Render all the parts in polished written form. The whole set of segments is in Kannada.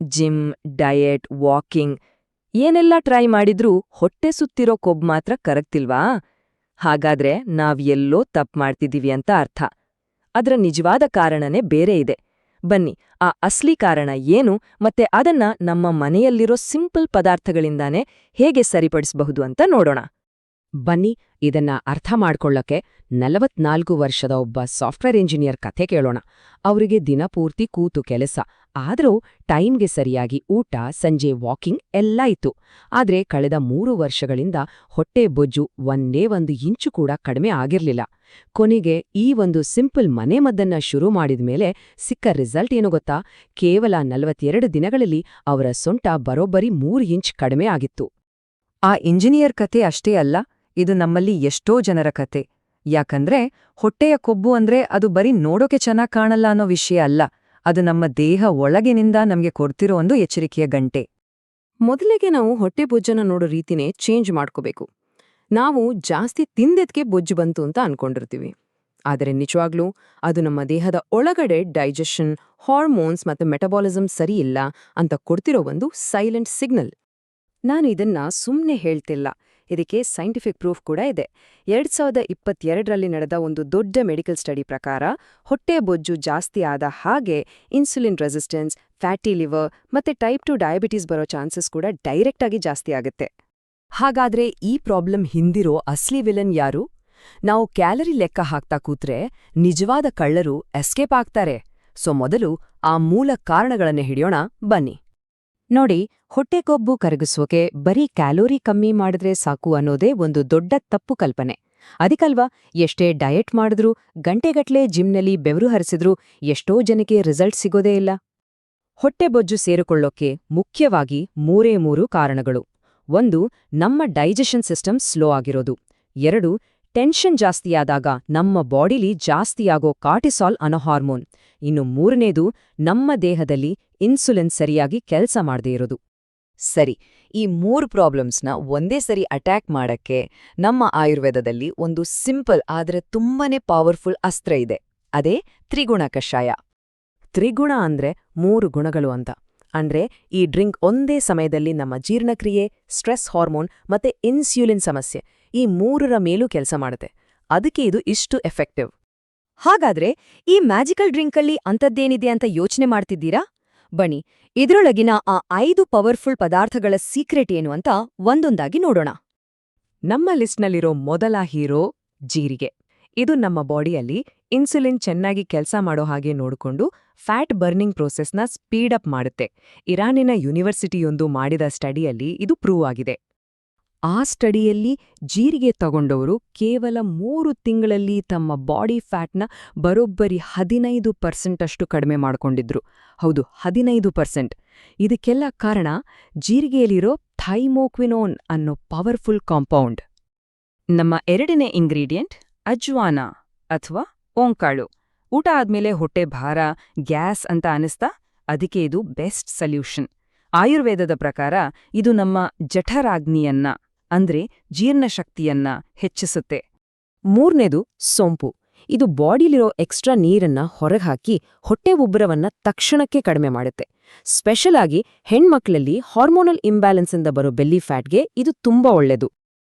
ಜಿಮ್, ಡಯಟ್, ವಾಕಿಂಗ್ ಏನೆಲ್ಲ ಟ್ರೈ ಮಾಡಿದ್ರೂ ಹೊಟ್ಟೆ ಸುತ್ತಿರೋ ಕೊಬ್ಬು ಮಾತ್ರ ಕರಗ್ತಿಲ್ವಾ? ಹಾಗಾದ್ರೆ ನಾವ್ ಎಲ್ಲೋ ತಪ್ಪು ಮಾಡ್ತಿದೀವಿ ಅಂತ ಅರ್ಥ. ಅದ್ರ ನಿಜವಾದ ಕಾರಣನೇ ಬೇರೆ ಇದೆ. ಬನ್ನಿ, ಆ ಅಸ್ಲಿ ಕಾರಣ ಏನು ಮತ್ತೆ ಅದನ್ನ ನಮ್ಮ ಮನೆಯಲ್ಲಿರೋ ಸಿಂಪಲ್ ಪದಾರ್ಥಗಳಿಂದಾನೇ ಹೇಗೆ ಸರಿಪಡಿಸಬಹುದು ಅಂತ ನೋಡೋಣ. ಬನ್ನಿ, ಇದನ್ನ ಅರ್ಥ ಮಾಡ್ಕೊಳ್ಳಕ್ಕೆ 44 ವರ್ಷದ ಒಬ್ಬ ಸಾಫ್ಟ್ವೇರ್ ಇಂಜಿನಿಯರ್ ಕಥೆ ಕೇಳೋಣ. ಅವರಿಗೆ ದಿನಪೂರ್ತಿ ಕೂತು ಕೆಲಸ, ಆದರೂ ಟೈಮ್ಗೆ ಸರಿಯಾಗಿ ಊಟ, ಸಂಜೆ ವಾಕಿಂಗ್ ಎಲ್ಲ ಇತ್ತು. ಆದ್ರೆ ಕಳೆದ 3 ವರ್ಷಗಳಿಂದ ಹೊಟ್ಟೆ ಬೊಜ್ಜು ಒಂದೇ 1 ಇಂಚು ಕೂಡ ಕಡಿಮೆ ಆಗಿರ್ಲಿಲ್ಲ. ಕೊನೆಗೆ ಈ ಒಂದು ಸಿಂಪಲ್ ಮನೆಮದ್ದನ್ನ ಶುರು ಮಾಡಿದ್ಮೇಲೆ ಸಿಕ್ಕ ರಿಸಲ್ಟ್ ಏನು ಗೊತ್ತಾ? ಕೇವಲ 42 ದಿನಗಳಲ್ಲಿ ಅವರ ಸೊಂಟ ಬರೋಬ್ಬರಿ 3 ಇಂಚ್ ಕಡಿಮೆ ಆಗಿತ್ತು. ಆ ಇಂಜಿನಿಯರ್ ಕತೆ ಅಷ್ಟೇ ಅಲ್ಲ, ಇದು ನಮ್ಮಲ್ಲಿ ಎಷ್ಟೋ ಜನರ ಕತೆ. ಯಾಕಂದ್ರೆ ಹೊಟ್ಟೆಯ ಕೊಬ್ಬು ಅಂದ್ರೆ ಅದು ಬರೀ ನೋಡೋಕೆ ಚೆನ್ನಾಗ್ ಕಾಣಲ್ಲ ಅನ್ನೋ ವಿಷಯ ಅಲ್ಲ, ಅದು ನಮ್ಮ ದೇಹ ಒಳಗಿನಿಂದ ನಮ್ಗೆ ಕೊಡ್ತಿರೋ ಒಂದು ಎಚ್ಚರಿಕೆಯ ಗಂಟೆ. ಮೊದಲಿಗೆ ನಾವು ಹೊಟ್ಟೆ ಬೊಜ್ಜನ್ನ ನೋಡೋ ರೀತಿನೇ ಚೇಂಜ್ ಮಾಡ್ಕೋಬೇಕು. ನಾವು ಜಾಸ್ತಿ ತಿಂದೆದ್ಕೆ ಬೊಜ್ಜು ಬಂತು ಅಂತ ಅನ್ಕೊಂಡಿರ್ತೀವಿ. ಆದರೆ ನಿಜವಾಗ್ಲೂ ಅದು ನಮ್ಮ ದೇಹದ ಒಳಗಡೆ ಡೈಜೆಷನ್, ಹಾರ್ಮೋನ್ಸ್ ಮತ್ತು ಮೆಟಬಾಲಿಸಮ್ ಸರಿ ಇಲ್ಲ ಅಂತ ಕೊಡ್ತಿರೋ ಒಂದು ಸೈಲೆಂಟ್ ಸಿಗ್ನಲ್. ನಾನು ಇದನ್ನ ಸುಮ್ನೆ ಹೇಳ್ತಿಲ್ಲ, ಇದಕ್ಕೆ ಸೈಂಟಿಫಿಕ್ ಪ್ರೂಫ್ ಕೂಡ ಇದೆ. 2022ರಲ್ಲಿ ನಡೆದ ಒಂದು ದೊಡ್ಡ ಮೆಡಿಕಲ್ ಸ್ಟಡಿ ಪ್ರಕಾರ ಹೊಟ್ಟೆ ಬೊಜ್ಜು ಜಾಸ್ತಿ ಆದ ಹಾಗೆ ಇನ್ಸುಲಿನ್ ರೆಸಿಸ್ಟೆನ್ಸ್, ಫ್ಯಾಟಿ ಲಿವರ್ ಮತ್ತೆ ಟೈಪ್ 2 ಡಯಾಬಿಟೀಸ್ ಬರೋ ಚಾನ್ಸಸ್ ಕೂಡ ಡೈರೆಕ್ಟ್ ಆಗಿ ಜಾಸ್ತಿ ಆಗುತ್ತೆ. ಹಾಗಾದ್ರೆ ಈ ಪ್ರಾಬ್ಲಮ್ ಹಿಂದಿರೋ ಅಸ್ಲಿ ವಿಲನ್ ಯಾರು? ನಾವು ಕ್ಯಾಲರಿ ಲೆಕ್ಕ ಹಾಕ್ತಾ ಕೂತ್ರೆ ನಿಜವಾದ ಕಳ್ಳರು ಎಸ್ಕೇಪ್ ಆಗ್ತಾರೆ. ಸೊ ಮೊದಲು ಆ ಮೂಲ ಕಾರಣಗಳನ್ನೇ ಹಿಡಿಯೋಣ ಬನ್ನಿ. ನೋಡಿ, ಹೊಟ್ಟೆ ಕೊಬ್ಬು ಕರಗಿಸೋಕೆ ಬರೀ ಕ್ಯಾಲೋರಿ ಕಮ್ಮಿ ಮಾಡಿದ್ರೆ ಸಾಕು ಅನ್ನೋದೇ ಒಂದು ದೊಡ್ಡ ತಪ್ಪು ಕಲ್ಪನೆ. ಅದಕ್ಕಲ್ವಾ ಎಷ್ಟೇ ಡಯಟ್ ಮಾಡಿದ್ರೂ, ಗಂಟೆಗಟ್ಲೆ ಜಿಮ್ನಲ್ಲಿ ಬೆವರು ಹರಿಸಿದ್ರೂ ಎಷ್ಟೋ ಜನಕ್ಕೆ ರಿಸಲ್ಟ್ ಸಿಗೋದೇ ಇಲ್ಲ. ಹೊಟ್ಟೆ ಬೊಜ್ಜು ಸೇರಿಕೊಳ್ಳೋಕೆ ಮುಖ್ಯವಾಗಿ 3 ಕಾರಣಗಳು. 1, ನಮ್ಮ ಡೈಜೆಷನ್ ಸಿಸ್ಟಮ್ ಸ್ಲೋ ಆಗಿರೋದು. 2, ಟೆನ್ಷನ್ ಜಾಸ್ತಿಯಾದಾಗ ನಮ್ಮ ಬಾಡಿಲಿ ಜಾಸ್ತಿಯಾಗೋ ಕಾರ್ಟಿಸಾಲ್ ಅನ್ನೋ ಹಾರ್ಮೋನ್. ಇನ್ನು 3ನೇದು, ನಮ್ಮ ದೇಹದಲ್ಲಿ ಇನ್ಸುಲಿನ್ ಸರಿಯಾಗಿ ಕೆಲಸ ಮಾಡದೇ ಇರೋದು. ಸರಿ, ಈ 3 ಪ್ರಾಬ್ಲಮ್ಸ್ನ ಒಂದೇ ಸರಿ ಅಟ್ಯಾಕ್ ಮಾಡಕ್ಕೆ ನಮ್ಮ ಆಯುರ್ವೇದದಲ್ಲಿ ಒಂದು ಸಿಂಪಲ್ ಆದ್ರೆ ತುಂಬಾನೇ ಪವರ್ಫುಲ್ ಅಸ್ತ್ರ ಇದೆ. ಅದೇ ತ್ರಿಗುಣ ಕಷಾಯ. ತ್ರಿಗುಣ ಅಂದ್ರೆ 3 ಗುಣಗಳು ಅಂತ. ಅಂದ್ರೆ ಈ ಡ್ರಿಂಕ್ ಒಂದೇ ಸಮಯದಲ್ಲಿ ನಮ್ಮ ಜೀರ್ಣಕ್ರಿಯೆ, ಸ್ಟ್ರೆಸ್ ಹಾರ್ಮೋನ್ ಮತ್ತೆ ಇನ್ಸ್ಯುಲಿನ್ ಸಮಸ್ಯೆ ಈ 3ರ ಮೇಲೂ ಕೆಲಸ ಮಾಡುತ್ತೆ. ಅದಕ್ಕೆ ಇದು ಇಷ್ಟು ಎಫೆಕ್ಟಿವ್. ಹಾಗಾದ್ರೆ ಈ ಮ್ಯಾಜಿಕಲ್ ಡ್ರಿಂಕಲ್ಲಿ ಅಂಥದ್ದೇನಿದೆ ಅಂತ ಯೋಚನೆ ಮಾಡ್ತಿದ್ದೀರಾ? ಬನ್ನಿ, ಇದ್ರೊಳಗಿನ ಆ 5 ಪವರ್ಫುಲ್ ಪದಾರ್ಥಗಳ ಸೀಕ್ರೆಟ್ ಏನು ಅಂತ ಒಂದೊಂದಾಗಿ ನೋಡೋಣ. ನಮ್ಮ ಲಿಸ್ಟ್ನಲ್ಲಿರೋ ಮೊದಲ ಹೀರೋ ಜೀರಿಗೆ. ಇದು ನಮ್ಮ ಬಾಡಿಯಲ್ಲಿ ಇನ್ಸುಲಿನ್ ಚೆನ್ನಾಗಿ ಕೆಲಸ ಮಾಡೋ ಹಾಗೆ ನೋಡಿಕೊಂಡು ಫ್ಯಾಟ್ ಬರ್ನಿಂಗ್ ಪ್ರೋಸೆಸ್ನ ಸ್ಪೀಡಪ್ ಮಾಡುತ್ತೆ. ಇರಾನಿನ ಯೂನಿವರ್ಸಿಟಿಯೊಂದು ಮಾಡಿದ ಸ್ಟಡಿಯಲ್ಲಿ ಇದು ಪ್ರೂವ್ ಆಗಿದೆ. ಆ ಸ್ಟಡಿಯಲ್ಲಿ ಜೀರಿಗೆ ತಗೊಂಡವರು ಕೇವಲ 3 ತಿಂಗಳಲ್ಲಿ ತಮ್ಮ ಬಾಡಿ ಫ್ಯಾಟ್ನ ಬರೋಬ್ಬರಿ 15% ಅಷ್ಟು ಕಡಿಮೆ ಮಾಡ್ಕೊಂಡಿದ್ರು. ಹೌದು, 15%. ಇದಕ್ಕೆಲ್ಲ ಕಾರಣ ಜೀರಿಗೆಯಲ್ಲಿರೋ ಥೈಮೋಕ್ವಿನೋನ್ ಅನ್ನೋ ಪವರ್ಫುಲ್ ಕಾಂಪೌಂಡ್. ನಮ್ಮ 2ನೇ ಇಂಗ್ರೀಡಿಯೆಂಟ್ ಅಜ್ವಾನ ಅಥವಾ ಓಂಕಾಳು. ಊಟ ಆದ್ಮೇಲೆ ಹೊಟ್ಟೆ ಭಾರ, ಗ್ಯಾಸ್ ಅಂತ ಅನಿಸ್ತಾ? ಅದಕ್ಕೆ ಇದು ಬೆಸ್ಟ್ ಸೊಲ್ಯೂಷನ್. ಆಯುರ್ವೇದದ ಪ್ರಕಾರ ಇದು ನಮ್ಮ ಜಠರಾಗ್ನಿಯನ್ನ ಅಂದ್ರೆ ಜೀರ್ಣಶಕ್ತಿಯನ್ನ ಹೆಚ್ಚಿಸುತ್ತೆ. 3ನೇದು ಸೋಂಪು. ಇದು ಬಾಡಿಲಿರೋ ಎಕ್ಸ್ಟ್ರಾ ನೀರನ್ನ ಹೊರಗ್ಹಾಕಿ ಹೊಟ್ಟೆ ಉಬ್ಬರವನ್ನ ತಕ್ಷಣಕ್ಕೆ ಕಡಿಮೆ ಮಾಡುತ್ತೆ. ಸ್ಪೆಷಲ್ ಆಗಿ ಹೆಣ್ಮಕ್ಳಲ್ಲಿ ಹಾರ್ಮೋನಲ್ ಇಂಬ್ಯಾಲೆನ್ಸಿಂದ ಬರೋ ಬೆಲ್ಲಿ ಫ್ಯಾಟ್ಗೆ ಇದು ತುಂಬಾ ಒಳ್ಳೆದು.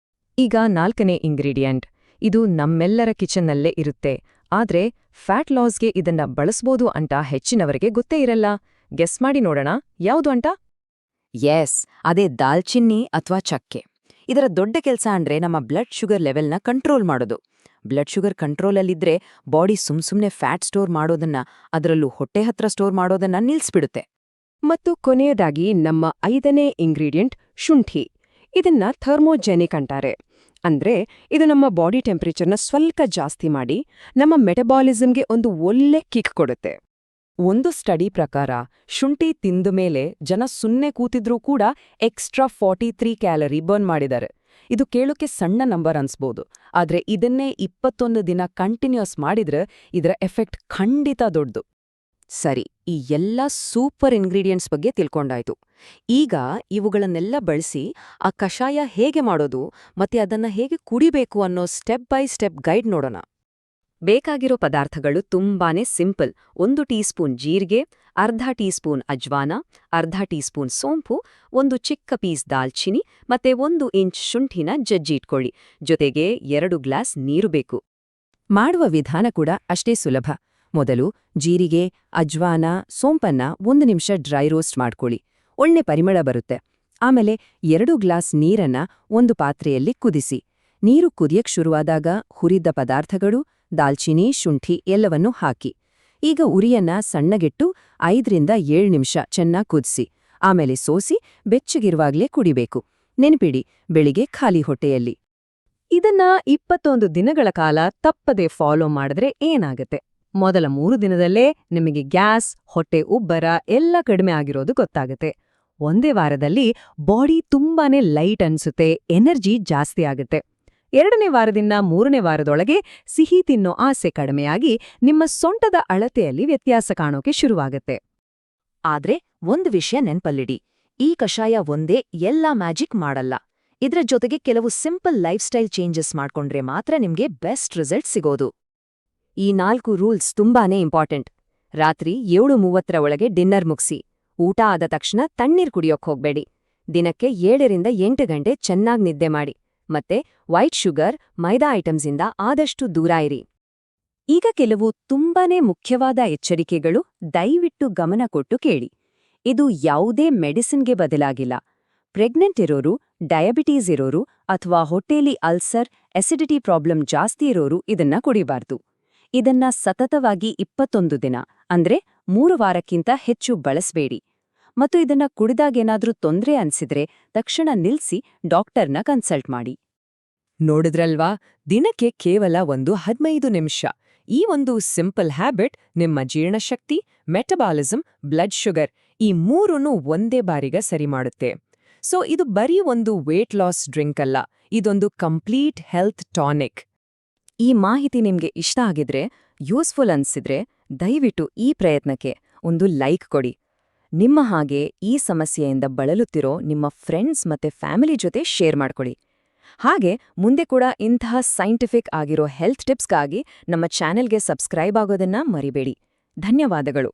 ಈಗ 4ನೇ ಇಂಗ್ರೀಡಿಯೆಂಟ್. ಇದು ನಮ್ಮೆಲ್ಲರ ಕಿಚನ್ನಲ್ಲೇ ಇರುತ್ತೆ. ಆದ್ರೆ ಫ್ಯಾಟ್ ಲಾಸ್ಗೆ ಇದನ್ನ ಬಳಸ್ಬೋದು ಅಂತ ಹೆಚ್ಚಿನವರಿಗೆ ಗೊತ್ತೇ ಇರಲ್ಲ. ಗೆಸ್ ಮಾಡಿ ನೋಡೋಣ, ಯಾವುದು ಅಂತ? ಎಸ್, ಅದೇ ದಾಲ್ಚಿನ್ನಿ ಅಥವಾ ಚಕ್ಕೆ. ಇದರ ದೊಡ್ಡ ಕೆಲಸ ಅಂದ್ರೆ ನಮ್ಮ ಬ್ಲಡ್ ಶುಗರ್ ಲೆವೆಲ್ನ ಕಂಟ್ರೋಲ್ ಮಾಡೋದು. ಬ್ಲಡ್ ಶುಗರ್ ಕಂಟ್ರೋಲಲ್ಲಿದ್ರೆ ಬಾಡಿ ಸುಮ್ಸುಮ್ನೆ ಫ್ಯಾಟ್ ಸ್ಟೋರ್ ಮಾಡೋದನ್ನ, ಅದರಲ್ಲೂ ಹೊಟ್ಟೆ ಹತ್ರ ಸ್ಟೋರ್ ಮಾಡೋದನ್ನ ನಿಲ್ಸ್ಬಿಡುತ್ತೆ. ಮತ್ತು ಕೊನೆಯದಾಗಿ ನಮ್ಮ 5ನೇ ಇಂಗ್ರೀಡಿಯೆಂಟ್ ಶುಂಠಿ. ಇದನ್ನ ಥರ್ಮೋಜೆನಿಕ್ ಅಂತಾರೆ. ಅಂದ್ರೆ ಇದು ನಮ್ಮ ಬಾಡಿ ಟೆಂಪರೇಚರ್ನ ಸ್ವಲ್ಪ ಜಾಸ್ತಿ ಮಾಡಿ ನಮ್ಮ ಮೆಟಬಾಲಿಸಮ್ಗೆ ಒಂದು ಒಳ್ಳೆ ಕಿಕ್ ಕೊಡುತ್ತೆ. ಒಂದು ಸ್ಟಡಿ ಪ್ರಕಾರ ಶುಂಠಿ ತಿಂದ ಮೇಲೆ ಜನ ಸುನ್ನೆ ಕೂತಿದ್ರೂ ಕೂಡ ಎಕ್ಸ್ಟ್ರಾ 43 ಕ್ಯಾಲರಿ ಬರ್ನ್ ಮಾಡಿದ್ದಾರೆ. ಇದು ಕೇಳೋಕೆ ಸಣ್ಣ ನಂಬರ್ ಅನ್ಸ್ಬೋದು, ಆದ್ರೆ ಇದನ್ನೇ 21 ದಿನ ಕಂಟಿನ್ಯೂಸ್ ಮಾಡಿದ್ರೆ ಇದರ ಎಫೆಕ್ಟ್ ಖಂಡಿತ ದೊಡ್ಡದು. ಸರಿ, ಈ ಎಲ್ಲ ಸೂಪರ್ ಇಂಗ್ರೀಡಿಯೆಂಟ್ಸ್ ಬಗ್ಗೆ ತಿಳ್ಕೊಂಡಾಯ್ತು. ಈಗ ಇವುಗಳನ್ನೆಲ್ಲ ಬಳಸಿ ಆ ಕಷಾಯ ಹೇಗೆ ಮಾಡೋದು ಮತ್ತೆ ಅದನ್ನ ಹೇಗೆ ಕುಡಿಬೇಕು ಅನ್ನೋ ಸ್ಟೆಪ್ ಬೈ ಸ್ಟೆಪ್ ಗೈಡ್ ನೋಡೋಣ. ಬೇಕಾಗಿರೋ ಪದಾರ್ಥಗಳು ತುಂಬಾನೇ ಸಿಂಪಲ್. 1 ಟೀ ಸ್ಪೂನ್ ಜೀರಿಗೆ, ಅರ್ಧ ಟೀ ಸ್ಪೂನ್ ಅಜ್ವಾನ, ಅರ್ಧ ಟೀ ಸ್ಪೂನ್ ಸೋಂಪು, 1 ಚಿಕ್ಕ ಪೀಸ್ ದಾಲ್ಚಿನಿ ಮತ್ತೆ 1 ಇಂಚ್ ಶುಂಠಿನ ಜಜ್ಜಿಟ್ಕೊಳ್ಳಿ. ಜೊತೆಗೆ 2 ಗ್ಲಾಸ್ ನೀರು ಬೇಕು. ಮಾಡುವ ವಿಧಾನ ಕೂಡ ಅಷ್ಟೇ ಸುಲಭ. ಮೊದಲು ಜೀರಿಗೆ, ಅಜ್ವಾನ, ಸೋಂಪನ್ನ 1 ನಿಮಿಷ ಡ್ರೈ ರೋಸ್ಟ್ ಮಾಡ್ಕೊಳ್ಳಿ. ಒಳ್ಳೆ ಪರಿಮಳ ಬರುತ್ತೆ. ಆಮೇಲೆ 2 ಗ್ಲಾಸ್ ನೀರನ್ನ ಒಂದು ಪಾತ್ರೆಯಲ್ಲಿ ಕುದಿಸಿ. ನೀರು ಕುದಿಯಕ್ ಶುರುವಾದಾಗ ಹುರಿದ ಪದಾರ್ಥಗಳು, ದಾಲ್ಚಿನಿ, ಶುಂಠಿ ಎಲ್ಲವನ್ನೂ ಹಾಕಿ. ಈಗ ಉರಿಯನ್ನ ಸಣ್ಣಗಿಟ್ಟು 5ರಿಂದ 7 ನಿಮಿಷ ಚೆನ್ನಾಗಿ ಕುದಿಸಿ. ಆಮೇಲೆ ಸೋಸಿ ಬೆಚ್ಚಗಿರುವಾಗ್ಲೇ ಕುಡಿಬೇಕು. ನೆನ್ಪಿಡಿ, ಬೆಳಿಗ್ಗೆ ಖಾಲಿ ಹೊಟ್ಟೆಯಲ್ಲಿ. ಇದನ್ನ 21 ದಿನಗಳ ಕಾಲ ತಪ್ಪದೆ ಫಾಲೋ ಮಾಡಿದ್ರೆ ಏನಾಗುತ್ತೆ? ಮೊದಲ 3 ದಿನದಲ್ಲೇ ನಿಮಗೆ ಗ್ಯಾಸ್, ಹೊಟ್ಟೆ ಉಬ್ಬರ ಎಲ್ಲ ಕಡಿಮೆ ಆಗಿರೋದು ಗೊತ್ತಾಗುತ್ತೆ. ಒಂದೇ ವಾರದಲ್ಲಿ ಬಾಡಿ ತುಂಬಾನೇ ಲೈಟ್ ಅನ್ಸುತ್ತೆ, ಎನರ್ಜಿ ಜಾಸ್ತಿ ಆಗುತ್ತೆ. 2ನೇ ವಾರದಿಂದ 3ನೇ ವಾರದೊಳಗೆ ಸಿಹಿ ತಿನ್ನೋ ಆಸೆ ಕಡಿಮೆಯಾಗಿ ನಿಮ್ಮ ಸೊಂಟದ ಅಳತೆಯಲ್ಲಿ ವ್ಯತ್ಯಾಸ ಕಾಣೋಕೆ ಶುರುವಾಗುತ್ತೆ. ಆದ್ರೆ ಒಂದು ವಿಷಯ ನೆನ್ಪಲ್ಲಿಡಿ, ಈ ಕಷಾಯ ಒಂದೇ ಎಲ್ಲಾ ಮ್ಯಾಜಿಕ್ ಮಾಡಲ್ಲ. ಇದ್ರ ಜೊತೆಗೆ ಕೆಲವು ಸಿಂಪಲ್ ಲೈಫ್ ಸ್ಟೈಲ್ ಚೇಂಜಸ್ ಮಾಡ್ಕೊಂಡ್ರೆ ಮಾತ್ರ ನಿಮ್ಗೆ ಬೆಸ್ಟ್ ರಿಸಲ್ಟ್ ಸಿಗೋದು. ಈ 4 ರೂಲ್ಸ್ ತುಂಬಾನೇ ಇಂಪಾರ್ಟೆಂಟ್. ರಾತ್ರಿ 7:30 ಒಳಗೆ ಡಿನ್ನರ್ ಮುಗಿಸಿ. ಊಟ ಆದ ತಕ್ಷಣ ತಣ್ಣೀರ್ ಕುಡಿಯೋಕ್ ಹೋಗ್ಬೇಡಿ. ದಿನಕ್ಕೆ 7ರಿಂದ 8 ಗಂಟೆ ಚೆನ್ನಾಗ್ ನಿದ್ದೆ ಮಾಡಿ. ಮತ್ತೆ ವೈಟ್ ಶುಗರ್, ಮೈದಾ ಐಟಮ್ಸಿಂದ ಆದಷ್ಟು ದೂರ ಇರಿ. ಈಗ ಕೆಲವು ತುಂಬಾನೇ ಮುಖ್ಯವಾದ ಎಚ್ಚರಿಕೆಗಳು, ದಯವಿಟ್ಟು ಗಮನ ಕೊಟ್ಟು ಕೇಳಿ. ಇದು ಯಾವುದೇ ಮೆಡಿಸಿನ್ಗೆ ಬದಲಾಗಿಲ್ಲ. ಪ್ರೆಗ್ನೆಂಟ್ ಇರೋರು, ಡಯಾಬಿಟೀಸ್ ಇರೋರು ಅಥವಾ ಹೊಟ್ಟೆಲಿ ಅಲ್ಸರ್, ಎಸಿಡಿಟಿ ಪ್ರಾಬ್ಲಮ್ ಜಾಸ್ತಿ ಇರೋರು ಇದನ್ನ ಕುಡಿಬಾರ್ದು. ಇದನ್ನ ಸತತವಾಗಿ 21 ದಿನ ಅಂದ್ರೆ 3 ವಾರಕ್ಕಿಂತ ಹೆಚ್ಚು ಬಳಸಬೇಡಿ. ಮತ್ತು ಇದನ್ನ ಕುಡಿದಾಗೇನಾದ್ರೂ ತೊಂದ್ರೆ ಅನ್ಸಿದ್ರೆ ತಕ್ಷಣ ನಿಲ್ಸಿ ಡಾಕ್ಟರ್ನ ಕನ್ಸಲ್ಟ್ ಮಾಡಿ. ನೋಡಿದ್ರಲ್ವಾ, ದಿನಕ್ಕೆ ಕೇವಲ 15 ನಿಮಿಷ ಈ ಒಂದು ಸಿಂಪಲ್ ಹ್ಯಾಬಿಟ್ ನಿಮ್ಮ ಜೀರ್ಣಶಕ್ತಿ, ಮೆಟಬಾಲಿಸಮ್, ಬ್ಲಡ್ ಶುಗರ್ ಈ 3ನ್ನೂ ಒಂದೇ ಬಾರಿಗೆ ಸರಿ ಮಾಡುತ್ತೆ. ಸೊ ಇದು ಬರೀ ಒಂದು ವೇಟ್ ಲಾಸ್ ಡ್ರಿಂಕ್ ಅಲ್ಲ, ಇದೊಂದು ಕಂಪ್ಲೀಟ್ ಹೆಲ್ತ್ ಟಾನಿಕ್. ಈ ಮಾಹಿತಿ ನಿಮ್ಗೆ ಇಷ್ಟ ಆಗಿದ್ರೆ, ಯೂಸ್ಫುಲ್ ಅನ್ಸಿದ್ರೆ ದಯವಿಟ್ಟು ಈ ಪ್ರಯತ್ನಕ್ಕೆ ಒಂದು ಲೈಕ್ ಕೊಡಿ. ನಿಮ್ಮ ಹಾಗೆ ಈ ಸಮಸ್ಯೆಯಿಂದ ಬಳಲುತ್ತಿರೋ ನಿಮ್ಮ ಫ್ರೆಂಡ್ಸ್ ಮತ್ತೆ ಫ್ಯಾಮಿಲಿ ಜೊತೆ ಶೇರ್ ಮಾಡ್ಕೊಳ್ಳಿ. ಹಾಗೆ ಮುಂದೆ ಕೂಡ ಇಂತಹ ಸೈಂಟಿಫಿಕ್ ಆಗಿರೋ ಹೆಲ್ತ್ ಟಿಪ್ಸ್ಗಾಗಿ ನಮ್ಮ ಚಾನೆಲ್ಗೆ ಸಬ್ಸ್ಕ್ರೈಬ್ ಆಗೋದನ್ನ ಮರಿಬೇಡಿ. ಧನ್ಯವಾದಗಳು.